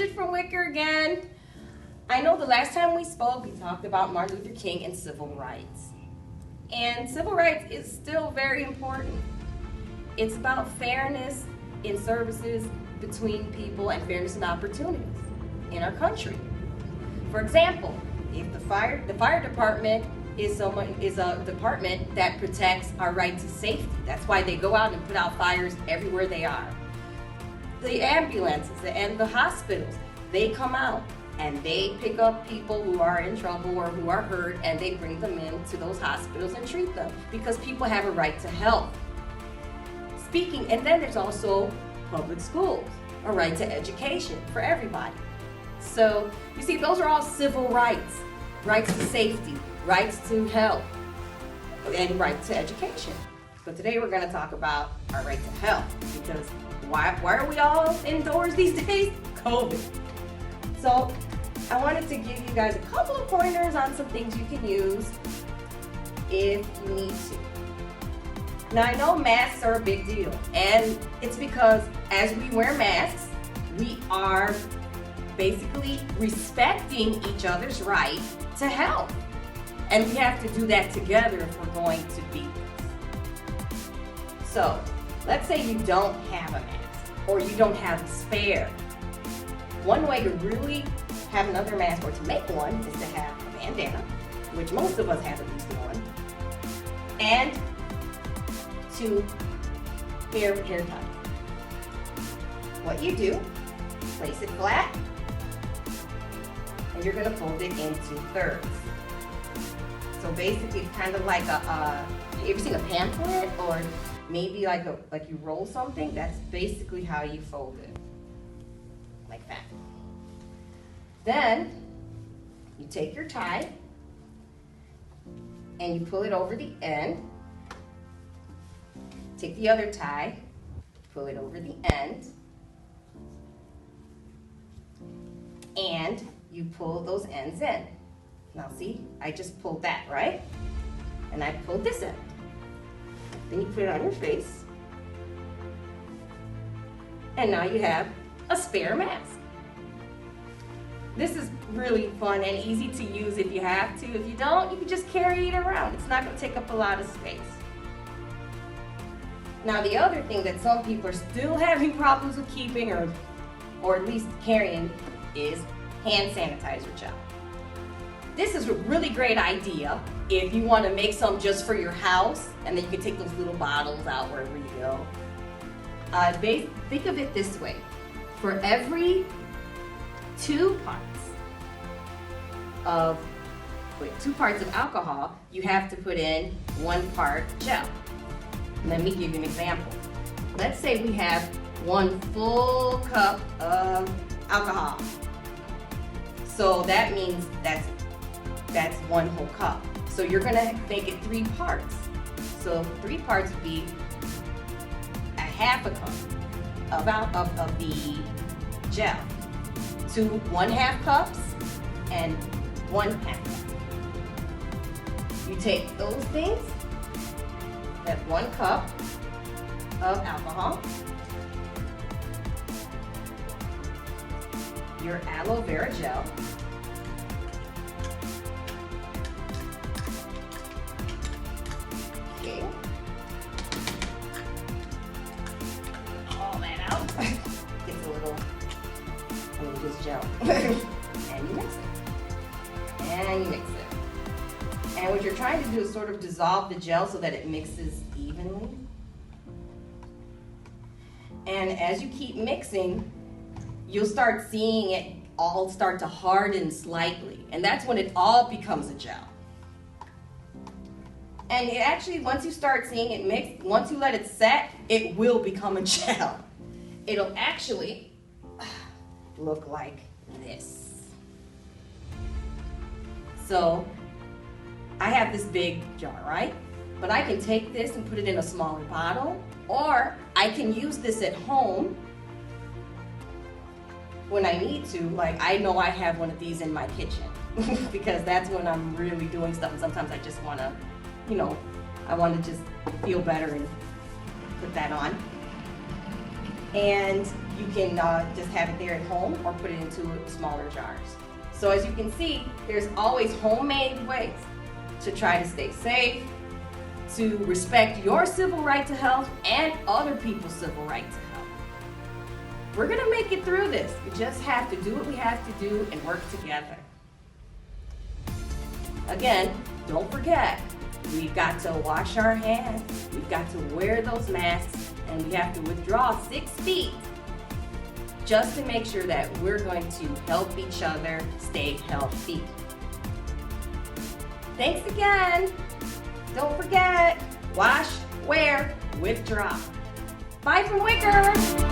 Bridget from Wicker again. I know the last time we spoke, we talked about Martin Luther King and civil rights. And civil rights is still very important. It's about fairness in services between people and fairness and opportunities in our country. For example, if the fire department is a department that protects our right to safety. That's why they go out and put out fires everywhere they are. The ambulances and the hospitals, they come out and they pick up people who are in trouble or who are hurt, and they bring them into those hospitals and treat them because people have a right to health. And then there's also public schools, a right to education for everybody. So you see, those are all civil rights, rights to safety, rights to health, and right to education. But today we're going to talk about our right to health, because why are we all indoors these days? COVID. So I wanted to give you guys a couple of pointers on some things you can use if you need to. Now, I know masks are a big deal, and it's because as we wear masks, we are basically respecting each other's right to health. And we have to do that together if we're going to beat this. So, let's say you don't have a mask, or you don't have a spare. One way to really have another mask, or to make one, is to have a bandana, which most of us have at least one, and to hair tie. What you do, place it flat, and you're going to fold it into thirds. So basically, it's kind of like you ever seen a pamphlet, or maybe like you roll something? That's basically how you fold it, like that. Then you take your tie and you pull it over the end. Take the other tie, pull it over the end, and you pull those ends in. Now see, I just pulled that, right? And I pulled this end. Then you put it on your face. And now you have a spare mask. This is really fun and easy to use if you have to. If you don't, you can just carry it around. It's not going to take up a lot of space. Now, the other thing that some people are still having problems with keeping, or at least carrying, is hand sanitizer gel. This is a really great idea if you want to make some just for your house, and then you can take those little bottles out wherever you go. Think of it this way. For every 2 parts of alcohol, you have to put in 1 part gel. Let me give you an example. Let's say we have 1 full cup of alcohol. So that means that's 1 whole cup. So you're gonna make it 3 parts. So 3 parts would be a half a cup of the gel. 2 1/2 cups and 1/2 cup. You take those things, that's 1 cup of alcohol, your aloe vera gel, okay, all that out, gets a little just gel, and you mix it, and you mix it. And what you're trying to do is sort of dissolve the gel so that it mixes evenly. And as you keep mixing, you'll start seeing it all start to harden slightly. And that's when it all becomes a gel. And it actually, once you start seeing it mix, once you let it set, it will become a gel. It'll actually look like this. So I have this big jar, right? But I can take this and put it in a smaller bottle, or I can use this at home when I need to. Like, I know I have one of these in my kitchen because that's when I'm really doing stuff, and sometimes I just want to, I want to just feel better and put that on. and you can just have it there at home or put it into smaller jars. So as you can see, there's always homemade ways to try to stay safe, to respect your civil right to health and other people's civil right to health. We're gonna make it through this. We just have to do what we have to do and work together. Again, don't forget, we've got to wash our hands, we've got to wear those masks, and we have to withdraw 6 feet just to make sure that we're going to help each other stay healthy. Thanks again. Don't forget, wash, wear, withdraw. Bye from Wicker.